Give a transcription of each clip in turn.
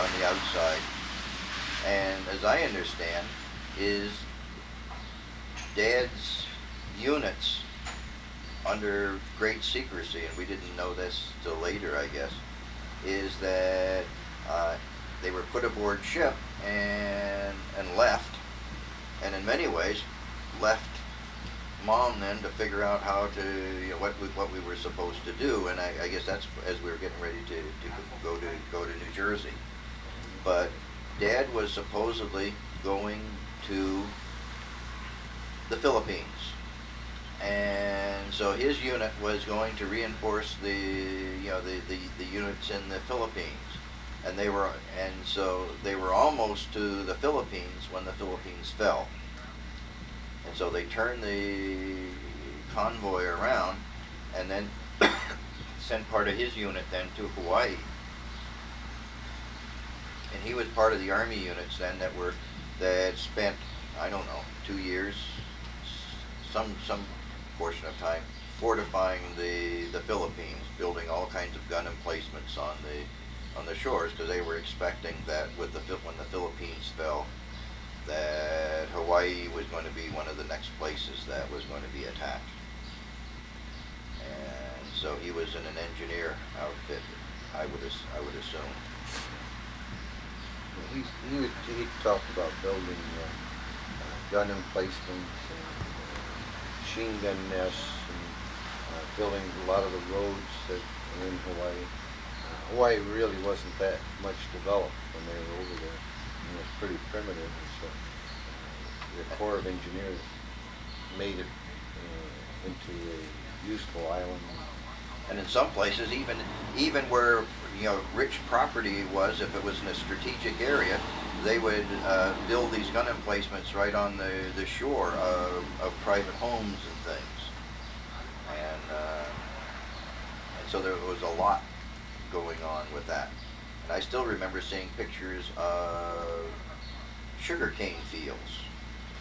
on the outside. And as I understand, is Dad's units under great secrecy, and we didn't know this till later, I guess, is that they were put aboard ship and left, and in many ways left Mom then to figure out how to, what we were supposed to do, and I guess that's as we were getting ready to go to New Jersey. But Dad was supposedly going to the Philippines, and so his unit was going to reinforce the units in the Philippines, and so they were almost to the Philippines when the Philippines fell, and so they turned the convoy around, and then sent part of his unit then to Hawaii, and he was part of the Army units then that spent, I don't know, 2 years, some portion of time fortifying the Philippines, building all kinds of gun emplacements on the shores, because they were expecting that when the Philippines fell, that Hawaii was going to be one of the next places that was going to be attacked. And so he was in an engineer outfit, I would assume. He talked about building gun emplacements and machine gun nests and building a lot of the roads that are in Hawaii. Hawaii really wasn't that much developed when they were over there. It was pretty primitive, and so the Corps of Engineers made it into a useful island. And in some places, even where rich property was, if it was in a strategic area, they would build these gun emplacements right on the shore of private homes and things. And so there was a lot going on with that. And I still remember seeing pictures of sugarcane fields.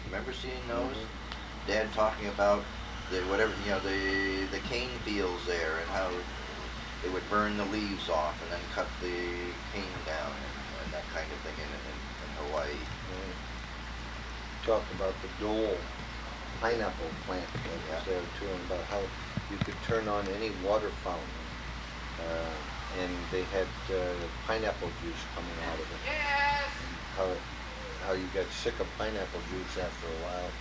Remember seeing those? Mm-hmm. Dad talking about the cane fields there, and how they would burn the leaves off and then cut the cane down and that kind of thing in Hawaii. Talked about the Dole pineapple plant that was there too, and about how you could turn on any water fountain, and they had pineapple juice coming out of it. Yes. And how you got sick of pineapple juice after a while.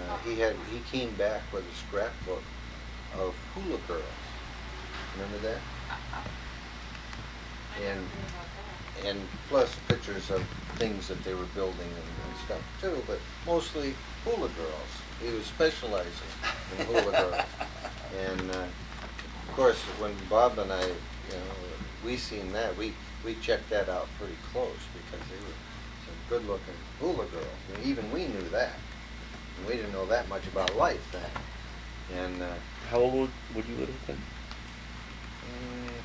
And he came back with a scrapbook of hula girls. Remember that? And plus pictures of things that they were building and stuff too, but mostly hula girls. He was specializing in hula girls. And of course, when Bob and I, we seen that, we checked that out pretty close, because they were some good-looking hula girls. And even we knew that. And we didn't know that much about life then. And how old would you have been?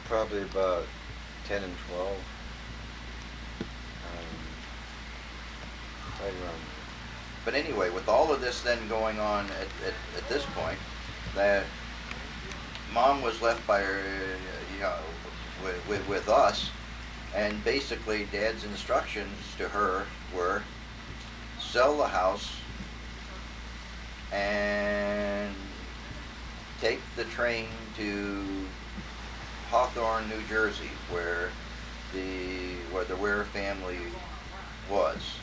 Probably about 10 and 12. Right around there. But anyway, with all of this then going on at this point, that Mom was left by her, with us, and basically Dad's instructions to her were sell the house and take the train to Hawthorne, New Jersey, where the Wehrer family was,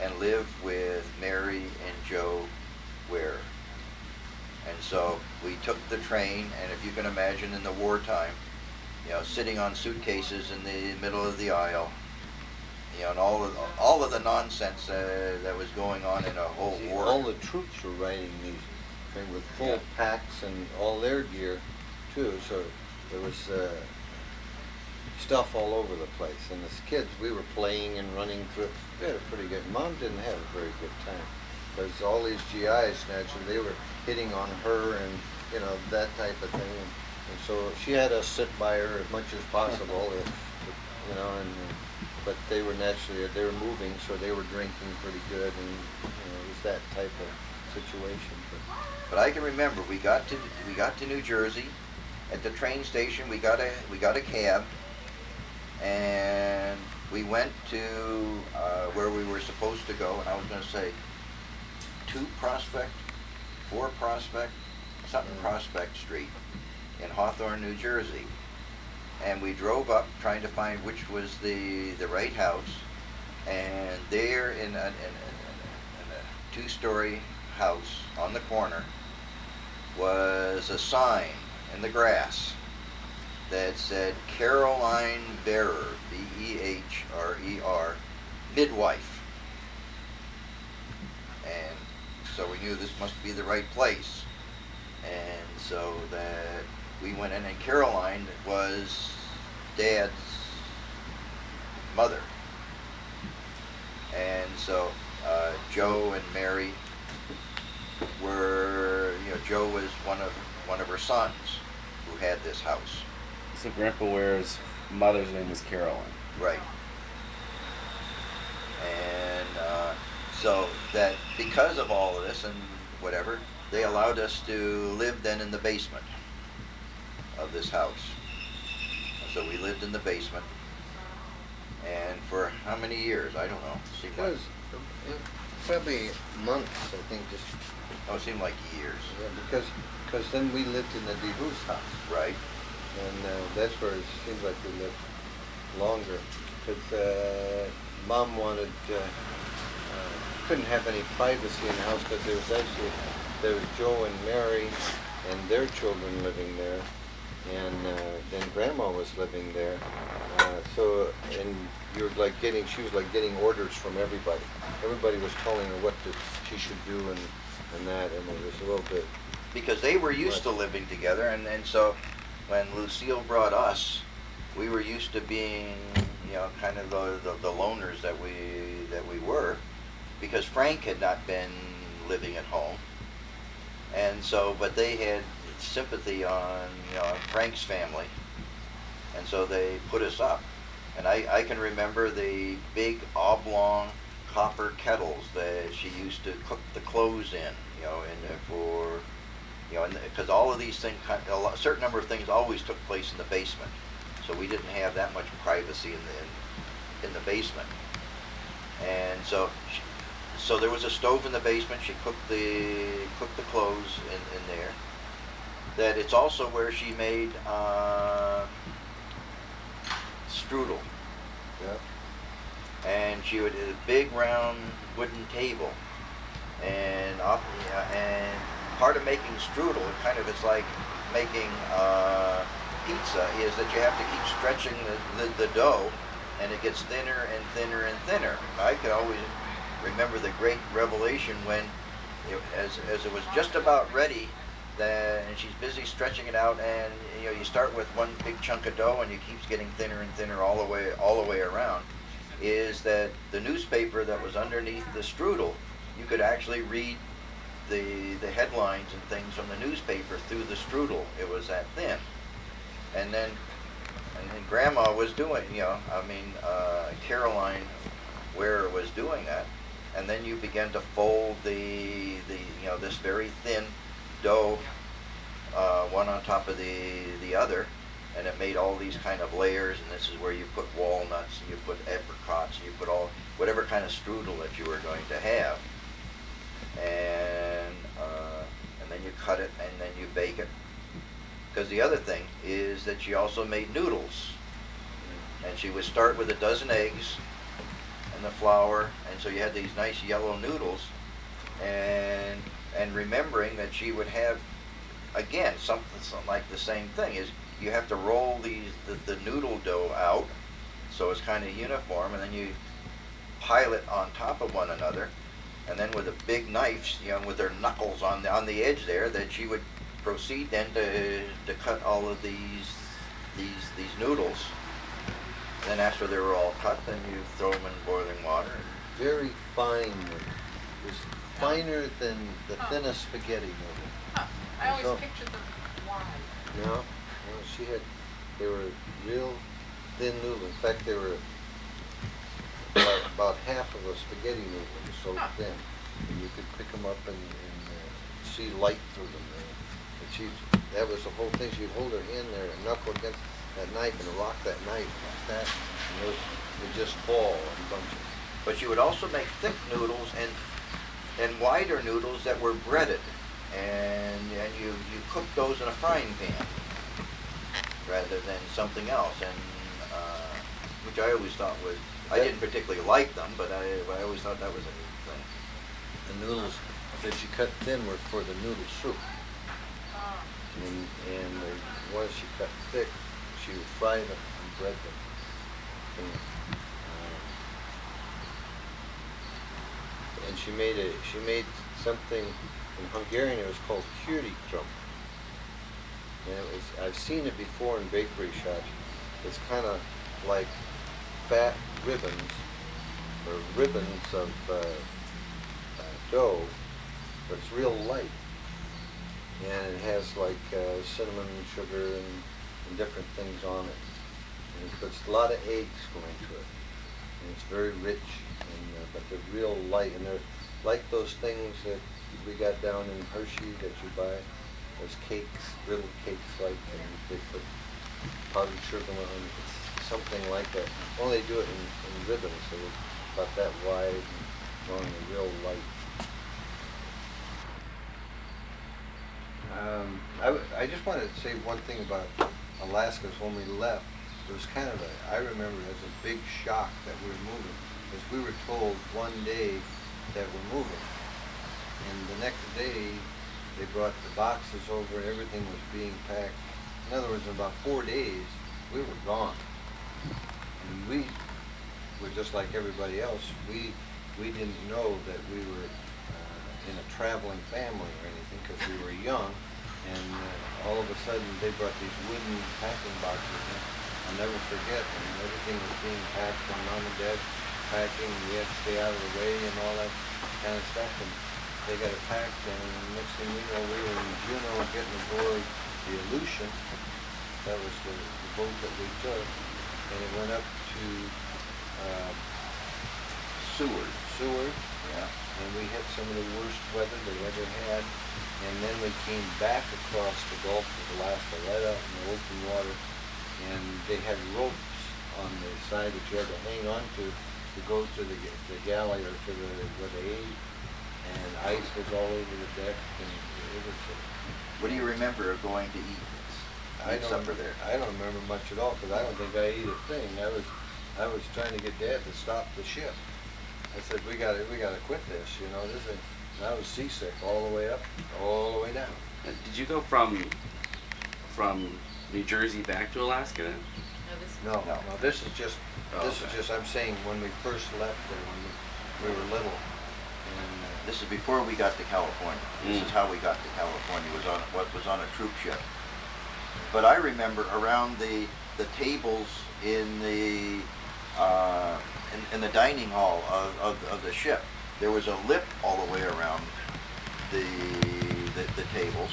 and live with Mary and Joe Wehrer. And so we took the train, and if you can imagine in the wartime, sitting on suitcases in the middle of the aisle, and all of the nonsense that was going on in a whole war. All the troops were riding these with full packs and all their gear too, so there was stuff all over the place. And as kids, we were playing and running through. We had a pretty good. Mom didn't have a very good time, because all these GIs naturally, they were hitting on her and that type of thing. And so she had us sit by her as much as possible, but they were moving, so they were drinking pretty good, and it was that type of situation. But I can remember we got to New Jersey. At the train station, we got a cab, and we went to where we were supposed to go, and I was going to say 2 Prospect, 4 Prospect, something Prospect Street in Hawthorne, New Jersey. And we drove up trying to find which was the right house, and there in a 2-story house on the corner was a sign in the grass that said Caroline Wehrer, Wehrer, midwife. And so we knew this must be the right place. And so that we went in, and Caroline was Dad's mother. And so Joe and Mary were, Joe was one of her sons who had this house. So Grandpa Ware's mother's name was Caroline. Right. And so that because of all of this and whatever, they allowed us to live then in the basement of this house. So we lived in the basement, and for how many years? I don't know. Seemed It like, was probably months, I think, just, it seemed like years. yeah, because then we lived in the DeHoos house, Right. and that's where it seems like we lived longer, because Mom wanted, couldn't have any privacy in the house, because there was Joe and Mary and their children living there, and then Grandma was living there, and she was like getting orders from everybody. Everybody was telling her what she should do and that, and it was a little bit. Because they were used to living together, and so when Lucille brought us, we were used to being, kind of the loners that we were, because Frank had not been living at home, and so, but they had sympathy on, Frank's family, and so they put us up. And I can remember the big oblong copper kettles that she used to cook the clothes in, because all of these things, a certain number of things always took place in the basement, so we didn't have that much privacy in the basement. And so there was a stove in the basement. She cooked the clothes in there. That it's also where she made strudel. Yeah. And she would a big round wooden table, and part of making strudel, it's like making pizza, is that you have to keep stretching the dough, and it gets thinner and thinner and thinner. I could always remember the great revelation when, as it was just about ready, and she's busy stretching it out, and you start with one big chunk of dough, and it keeps getting thinner and thinner all the way around. Is that the newspaper that was underneath the strudel? You could actually read the headlines and things from the newspaper through the strudel. It was that thin. And then Grandma was doing, Caroline Wehrer was doing that, and then you begin to fold this very thin dough, one on top of the other, and it made all these kind of layers, and this is where you put walnuts, and you put apricots, and you put whatever kind of strudel that you were going to have, and then you cut it, and then you bake it. Because the other thing is that she also made noodles, and she would start with a dozen eggs and the flour, and so you had these nice yellow noodles, and remembering that she would have, again, something like the same thing, is you have to roll the noodle dough out so it's kind of uniform, and then you pile it on top of one another, and then with a big knife, with their knuckles on the edge there, that she would proceed then to cut all of these noodles. And then after they were all cut, then you throw them in boiling water. Very fine. It was finer than the thinnest spaghetti noodle. Huh. I always So- pictured them wide. No, they were real thin noodles. In fact, they were about half of a spaghetti noodle. It was so thin. And you could pick them up and see light through them. But that was the whole thing. She'd hold her hand there and knuckle against that knife and rock that knife like that, and those would just fall in bunches. But you would also make thick noodles and wider noodles that were breaded, and you cook those in a frying pan rather than something else, and which I always thought was, I didn't particularly like them, but I always thought that was a neat thing. The noodles that she cut thin were for the noodle soup, Ah. and the ones she cut thick, she would fry them and bread them. And she made something in Hungarian. It was called kürikrum. And I've seen it before in bakery shops. It's kind of like fat ribbons or ribbons of dough, but it's real light. And it has like cinnamon, sugar, and different things on it. And it puts a lot of eggs go into it. And it's very rich, but they're real light. And they're like those things that we got down in Hershey that you buy. Those cakes, little cakes like, and they put powdered sugar on them. It's something like that. Only they do it in ribbons, so it's about that wide and long and real light. I just wanted to say one thing about Alaska. When we left, it was kind of I remember it as a big shock that we were moving, because we were told one day that we're moving, and the next day they brought the boxes over and everything was being packed. In other words, in about 4 days, we were gone. And we were just like everybody else. We didn't know that we were in a traveling family or anything, because we were young. And all of a sudden, they brought these wooden packing boxes in. I'll never forget, and everything was being packed, and Mom and Dad packing, and we had to stay out of the way and all that kind of stuff. And they got it packed, and next thing we know, we were in Juneau getting aboard the Aleutian. That was the boat that we took, and it went up to Seward, Yeah. and we had some of the worst weather they ever had. And then we came back across the Gulf of Alaska, right out in the open water, and they had ropes on the side that you had to hang on to go to the galley or to where they ate, and ice was all over the deck, and it was. What do you remember of going to eat supper there? I don't remember much at all, because I don't think I ate a thing. I was trying to get Dad to stop the ship. I said, we gotta quit this, this is. And I was seasick all the way up, all the way down. Did you go from New Jersey back to Alaska? No, this. No, this is just, Oh, okay. I'm saying when we first left there, when we were little. And, This is before we got to California. This is how we got to California, what was on a troop ship. But I remember around the tables in the dining hall of the ship, there was a lip all the way around the tables.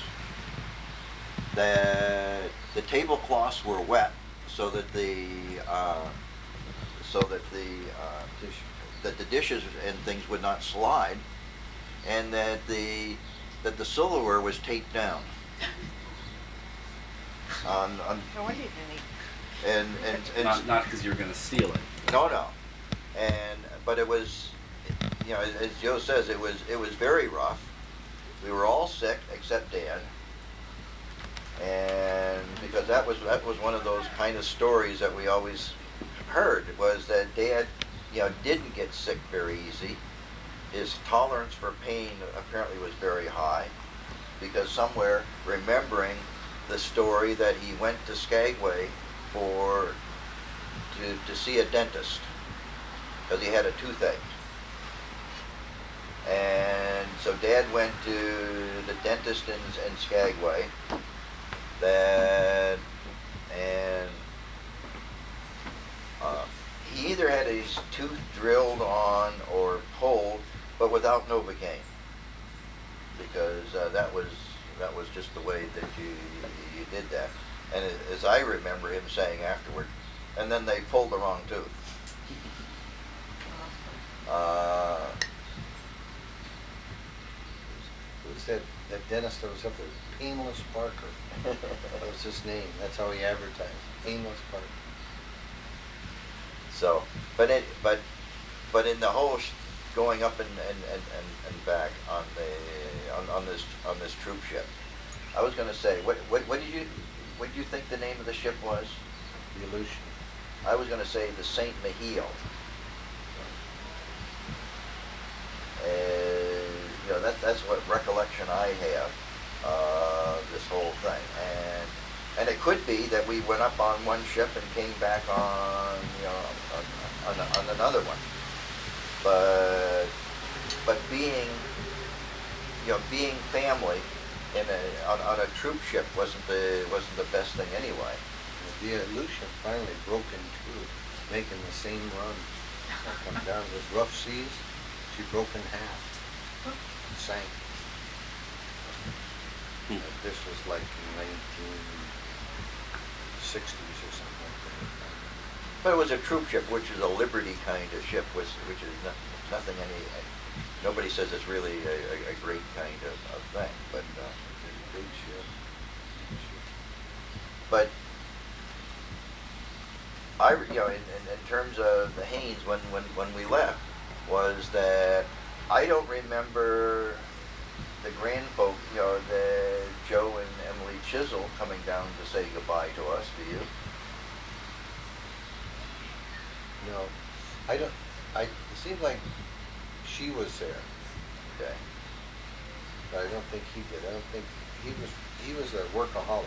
The tablecloths were wet, so that the dishes and things would not slide, and that the silverware was taped down. On No wonder you didn't eat. and Not because you were going to steal it. no, but it was, as Joe says, it was very rough. We were all sick except Dad, and because that was one of those kind of stories that we always heard, was that Dad, didn't get sick very easy. His tolerance for pain apparently was very high, because somewhere remembering the story that he went to Skagway to see a dentist because he had a toothache. And so Dad went to the dentist in Skagway. He either had his tooth drilled on or pulled, but without Novocaine, because that was just the way that you did that. And as I remember him saying afterward, and then they pulled the wrong tooth. it was that that dentist that was up there, Painless Parker. That was his name. That's how he advertised. Painless Parker. So, but in the whole going up and back on on this troop ship, I was going to say, what did you think the name of the ship was? The Aleutian. I was going to say the Saint Mihiel. That's what recollection I have this whole thing, and it could be that we went up on one ship and came back on on another one, but being family on a troop ship wasn't the best thing anyway. The Aleutian finally broke in two, making the same run. Come down with rough seas, she broke in half, sank. This was like in 1960s or something like that. But it was a troop ship, which is a liberty kind of ship, which is nothing nobody says it's really a great kind of thing, but It's a big ship. but in terms of the Haynes, when we left, was that I don't remember the grandfolk, the Joe and Emily Chisel coming down to say goodbye to us. Do you? No, I don't. It seemed like she was there, Okay. but I don't think he did. I don't think he was a workaholic.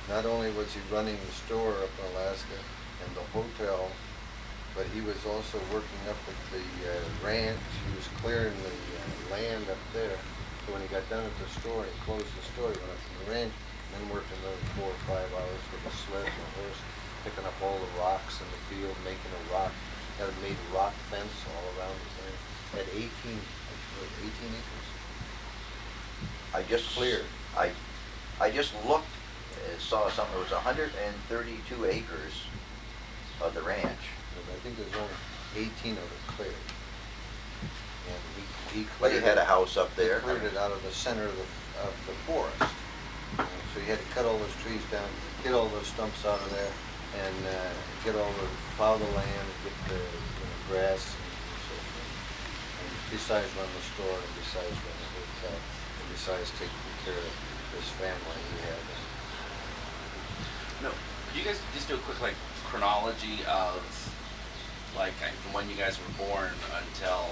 Not only was he running the store up in Alaska and the hotel, but he was also working up at the ranch. He was clearing the land up there. So when he got done at the store, he closed the store. He went up to the ranch and then worked another 4 or 5 hours with a sled and a horse, picking up all the rocks in the field, making a rock. Had a made rock fence all around the thing. Had 18 acres. I just Clear. I just looked, saw something. It was 132 acres of the ranch. But I think there's only 18 of it cleared. And he But cleared he had it. a house up there. He cleared it out of the center of the forest. So he had to cut all those trees down, get all those stumps out of there, and plow the land, get the grass and so forth. And besides run the store, and besides run the hotel, and besides taking care of this family he had. No, could you guys just do a quick chronology of from when you guys were born until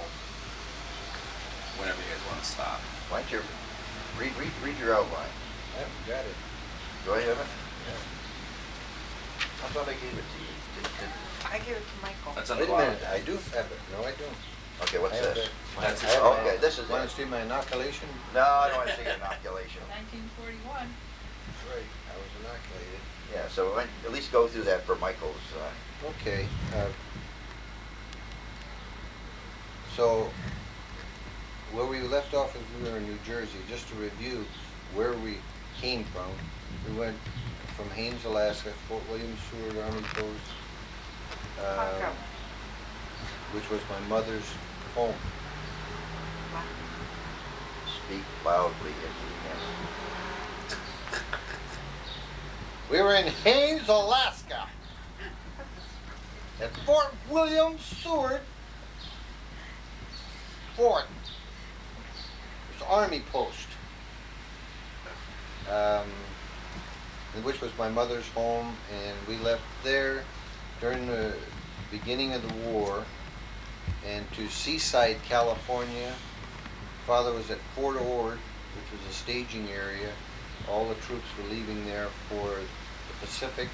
whenever you guys want to stop? Why don't you read your outline? I haven't got it. Do I have it? Yeah. I thought I gave it to you. I give it to Michael. That's on Wait the a bottom. minute, I do have it. No, I don't. Okay, what's I have this? That's I his- have oh, okay, this is Want it. to see my inoculation? No, I don't want to see inoculation. 1941. That's right, I was inoculated. Yeah, so at least go through that for Michael's. Okay. So where we left off is we were in New Jersey. Just to review where we came from, we went from Haines, Alaska, Fort William, Seward Army Post, Paco. which was my mother's home. Speak loudly if you can. We were in Haines, Alaska, at Fort William, Seward Fort. It's Army Post, which was my mother's home, and we left there during the beginning of the war, and to Seaside, California. Father was at Fort Ord, which was a staging area. All the troops were leaving there for the Pacific.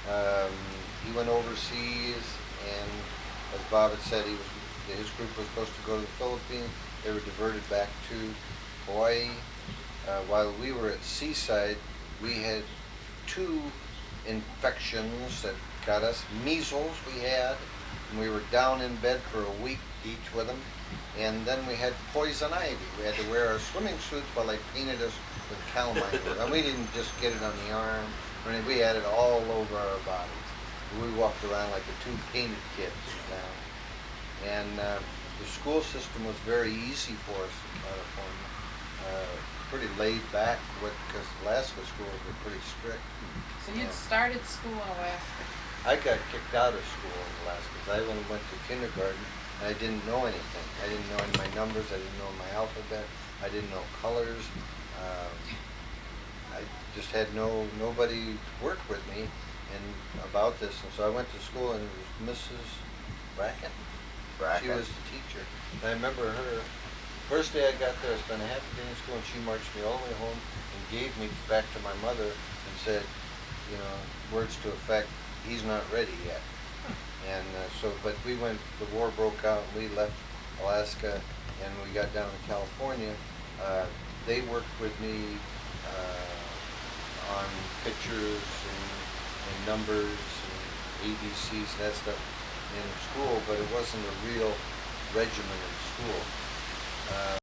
He went overseas, and as Bob had said, his group was supposed to go to the Philippines. They were diverted back to Hawaii. While we were at Seaside, we had 2 infections that got us. Measles we had, and we were down in bed for a week each with them. And then we had poison ivy. We had to wear our swimming suits while they painted us with calamine. And we didn't just get it on the arm. I mean, we had it all over our bodies. We walked around like the 2 painted kids now. And the school system was very easy for us in California. pretty laid back because Alaska schools were pretty strict. So you'd Yeah. started school in Alaska. I got kicked out of school in Alaska because I only went to kindergarten and I didn't know anything. I didn't know any of my numbers. I didn't know my alphabet. I didn't know colors. Um, I just had nobody work with me and about this, and so I went to school and it was Mrs. Brackett. She Bracket. was the teacher. And I remember her, first day I got there, I spent a half a day in school and she marched me all the way home and gave me back to my mother and said, you know, words to effect, he's not ready yet. And but we went, the war broke out and we left Alaska and we got down to California. They worked with me on pictures and numbers and ABCs and that stuff in school, but it wasn't a real regimen in school.